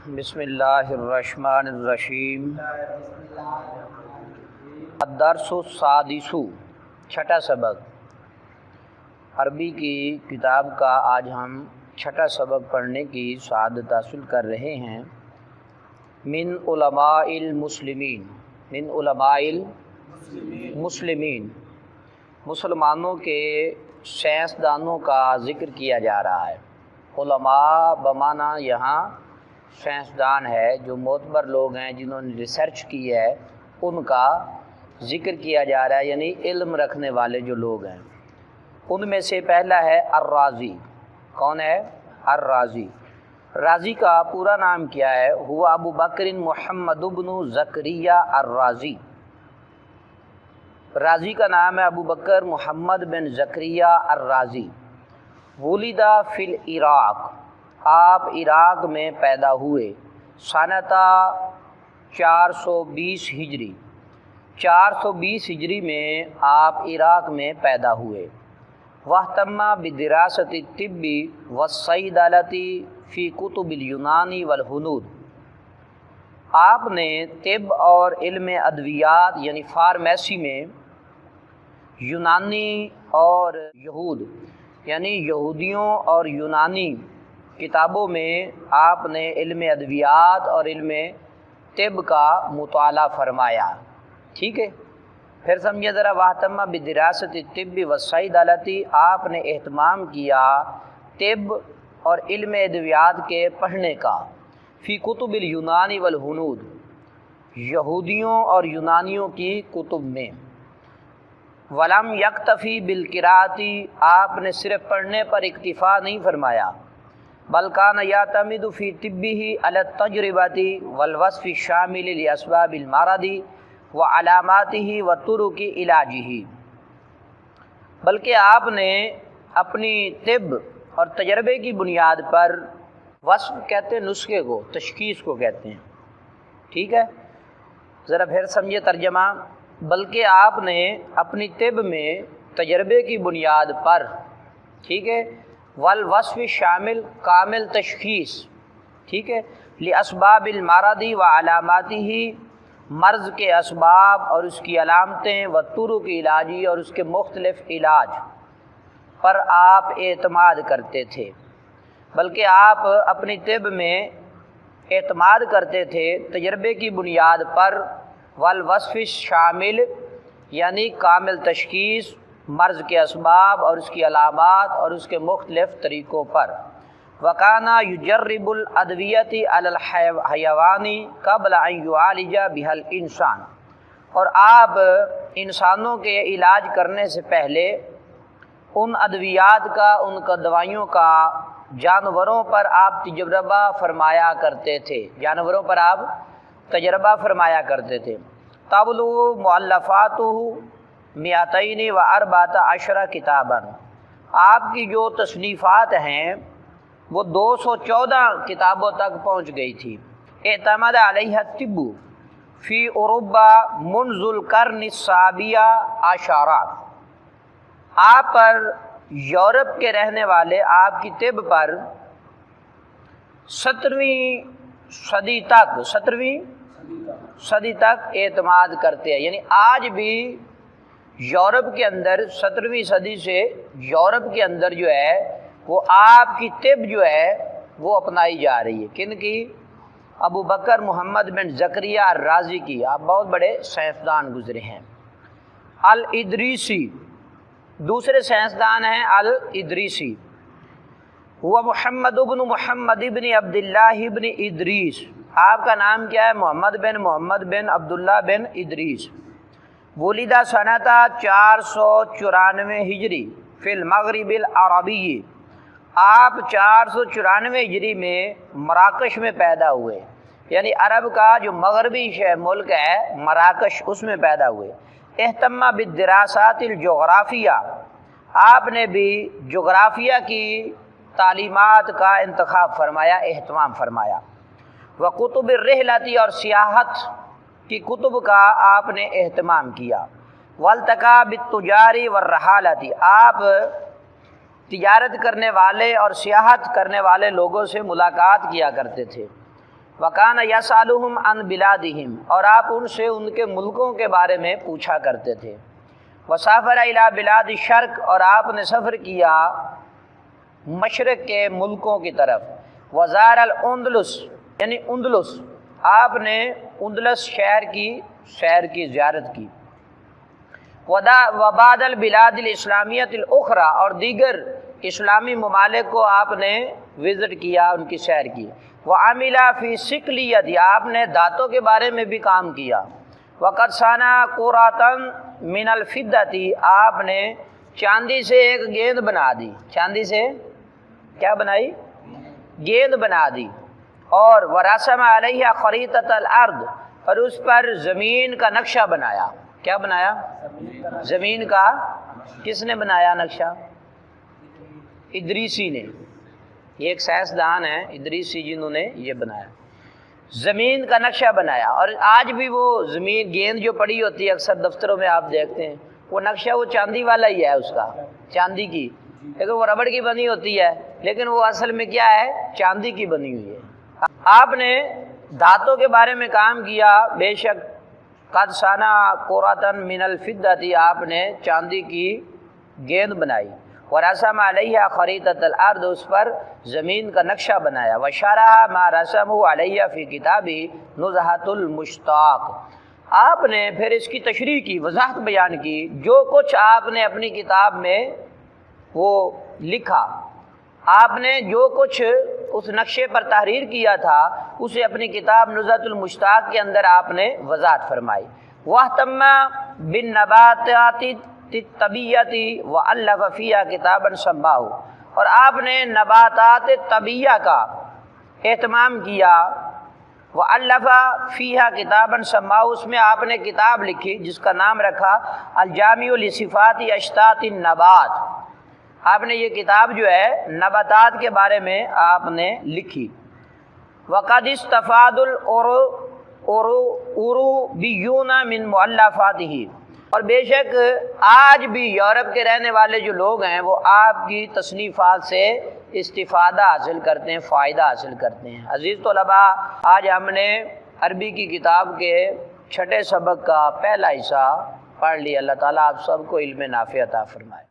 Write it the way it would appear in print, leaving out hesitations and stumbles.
بسم اللہ الرحمن الرحیم۔ الدرس السادس، چھٹا سبق۔ عربی کی کتاب کا آج ہم چھٹا سبق پڑھنے کی سعادت حاصل کر رہے ہیں۔ من علماء المسلمین، من علماء المسلمین، مسلمانوں کے سائنسدانوں کا ذکر کیا جا رہا ہے۔ علماء بمعنی یہاں سائنسدان ہے، جو معتبر لوگ ہیں جنہوں نے ریسرچ کی ہے، ان کا ذکر کیا جا رہا ہے، یعنی علم رکھنے والے جو لوگ ہیں۔ ان میں سے پہلا ہے الرازی۔ کون ہے؟ الرازی۔ رازی کا پورا نام کیا ہے؟ ہوا ابو بکر محمد بن زکریا الرازی۔ رازی کا نام ہے ابو بکر محمد بن زکریا الرازی۔ ولدہ فی العراق، آپ عراق میں پیدا ہوئے۔ سنہ 420 ہجری، 420 ہجری میں آپ عراق میں پیدا ہوئے۔ واہتم بدراست الطب والصیدلۃ فی کتب الینان والہنود، آپ نے طب اور علم ادویات یعنی فارمیسی میں یونانی اور یہود یعنی یہودیوں اور یونانی کتابوں میں آپ نے علم ادویات اور علم طب کا مطالعہ فرمایا۔ ٹھیک ہے، پھر سمجھے ذرا۔ واہتم بدراست الطب والصیدلۃ، آپ نے اہتمام کیا طب اور علم ادویات کے پڑھنے کا۔ فی کتب الینان والہنود، یہودیوں اور یونانیوں کی کتب میں۔ ولم یکتفی بالقراءۃ، آپ نے صرف پڑھنے پر اکتفا نہیں فرمایا، بل کان یعتمد فی طبہ علی التجربۃ والوصف الشامل لاسباب المرض وعلاماتہ وطرق علاجہ، بلکہ آپ نے اپنی طب اور تجربے کی بنیاد پر، وصف کہتے ہیں نسخے کو، تشخیص کو کہتے ہیں۔ ٹھیک ہے، ذرا پھر سمجھے ترجمہ۔ بلکہ آپ نے اپنی طب میں تجربے کی بنیاد پر، ٹھیک ہے، والوصف شامل، کامل تشخیص، ٹھیک ہے، لاسباب المرض وعلاماتہ، مرض کے اسباب اور اس کی علامتیں، وطرق علاجی، اور اس کے مختلف علاج پر آپ اعتماد کرتے تھے۔ بلکہ آپ اپنی طب میں اعتماد کرتے تھے تجربے کی بنیاد پر، والوصف شامل یعنی کامل تشخیص، مرض کے اسباب اور اس کی علامات اور اس کے مختلف طریقوں پر۔ وکانا یجرب الادویۃ علی الحیوان قبل ان یعالج بها الانسان، اور آپ انسانوں کے علاج کرنے سے پہلے ان ادویات کا، ان کا دوائیوں کا جانوروں پر آپ تجربہ فرمایا کرتے تھے، جانوروں پر آپ تجربہ فرمایا کرتے تھے۔ تبلغ مؤلفاتہ 214 کتابا، آپ کی جو تصنیفات ہیں وہ 214 کتابوں تک پہنچ گئی تھی۔ اعتمد علیہ الطب فی اوروبا منذ القرن السابع عشر، آپ پر یورپ کے رہنے والے آپ کی طب پر 17ویں صدی تک اعتماد کرتے ہیں۔ یعنی آج بھی یورپ کے اندر 17ویں صدی سے یورپ کے اندر جو ہے وہ آپ کی طب جو ہے وہ اپنائی جا رہی ہے۔ کن کی؟ ابو بکر محمد بن زکریا الرازی کی۔ آپ بہت بڑے سائنسدان گزرے ہیں۔ الادریسی، دوسرے سائنسدان ہیں الادریسی۔ ہوا محمد بن عبداللہ بن ادریس، آپ کا نام کیا ہے؟ محمد بن عبداللہ بن ادریس۔ ولدہ سنہ 494 ہجری فی المغرب العربی، آپ 494 ہجری میں مراکش میں پیدا ہوئے، یعنی عرب کا جو مغربی ملک ہے مراکش، اس میں پیدا ہوئے۔ اہتم بالدراسات الجغرافیہ، آپ نے بھی جغرافیہ کی تعلیمات کا انتخاب فرمایا، اہتمام فرمایا۔ وکتب الرحلۃ، اور سیاحت کی کتب کا آپ نے اہتمام کیا۔ والتقى بالتجار والرحالۃ، آپ تجارت کرنے والے اور سیاحت کرنے والے لوگوں سے ملاقات کیا کرتے تھے۔ وکان یسألہم عن بلادہم، اور آپ ان سے ان کے ملکوں کے بارے میں پوچھا کرتے تھے۔ وسافر الی بلاد الشرق، اور آپ نے سفر کیا مشرق کے ملکوں کی طرف۔ وزار الاندلس، یعنی اندلس، آپ نے اندلس شہر کی سیر کی، زیارت کی۔ وبعد البلاد الاسلامیت الاخرى، اور دیگر اسلامی ممالک کو آپ نے وزٹ کیا، ان کی سیر کی۔ وعمل فی سکلیت، آپ نے دانتوں کے بارے میں بھی کام کیا۔ وقد صنع قرۃ من الفضۃ، آپ نے چاندی سے ایک گیند بنا دی۔ چاندی سے کیا بنائی؟ گیند بنا دی۔ اور ورسم علیہ خریطۃ الارض، اور اس پر زمین کا نقشہ بنایا۔ کیا بنایا؟ زمین کا۔ کس نے بنایا نقشہ؟ ادریسی نے۔ یہ ایک سائنسدان ہیں ادریسی، جنہوں نے یہ بنایا، زمین کا نقشہ بنایا۔ اور آج بھی وہ زمین گیند جو پڑی ہوتی ہے اکثر دفتروں میں آپ دیکھتے ہیں، وہ نقشہ وہ چاندی والا ہی ہے، اس کا چاندی کی، لیکن وہ ربڑ کی بنی ہوتی ہے، لیکن وہ اصل میں کیا ہے؟ چاندی کی بنی ہوئی ہے۔ آپ نے دھاتوں کے بارے میں کام کیا، بے شک قد صنع قرۃ من الفضۃ، آپ نے چاندی کی گیند بنائی۔ ورسم علیہ خریطۃ الارض، اس پر زمین کا نقشہ بنایا۔ وشرح ما رسمہ علیہ فی کتابہ نزہۃ المشتاق، آپ نے پھر اس کی تشریح کی، وضاحت بیان کی، جو کچھ آپ نے اپنی کتاب میں وہ لکھا، آپ نے جو کچھ اس نقشے پر تحریر کیا تھا، اسے اپنی کتاب نزہۃ المشتاق کے اندر آپ نے وضاحت فرمائی۔ واہتم بالنباتات الطبیعۃ والف فیہا کتابا سماہ، اور آپ نے نباتات طبیعہ کا اہتمام کیا۔ والف فیہا کتابا سماہ، اس میں آپ نے کتاب لکھی جس کا نام رکھا الجامع لصفات اشتات النبات۔ آپ نے یہ کتاب جو ہے نباتات کے بارے میں آپ نے لکھی۔ وقد استفاد الاوروبیون من مؤلفاتہ، اور بے شک آج بھی یورپ کے رہنے والے جو لوگ ہیں وہ آپ کی تصنیفات سے استفادہ حاصل کرتے ہیں، فائدہ حاصل کرتے ہیں۔ عزیز طلباء، آج ہم نے عربی کی کتاب کے 6 سبق کا پہلا حصہ پڑھ لیا۔ اللہ تعالیٰ آپ سب کو علم نافع عطا فرمائے۔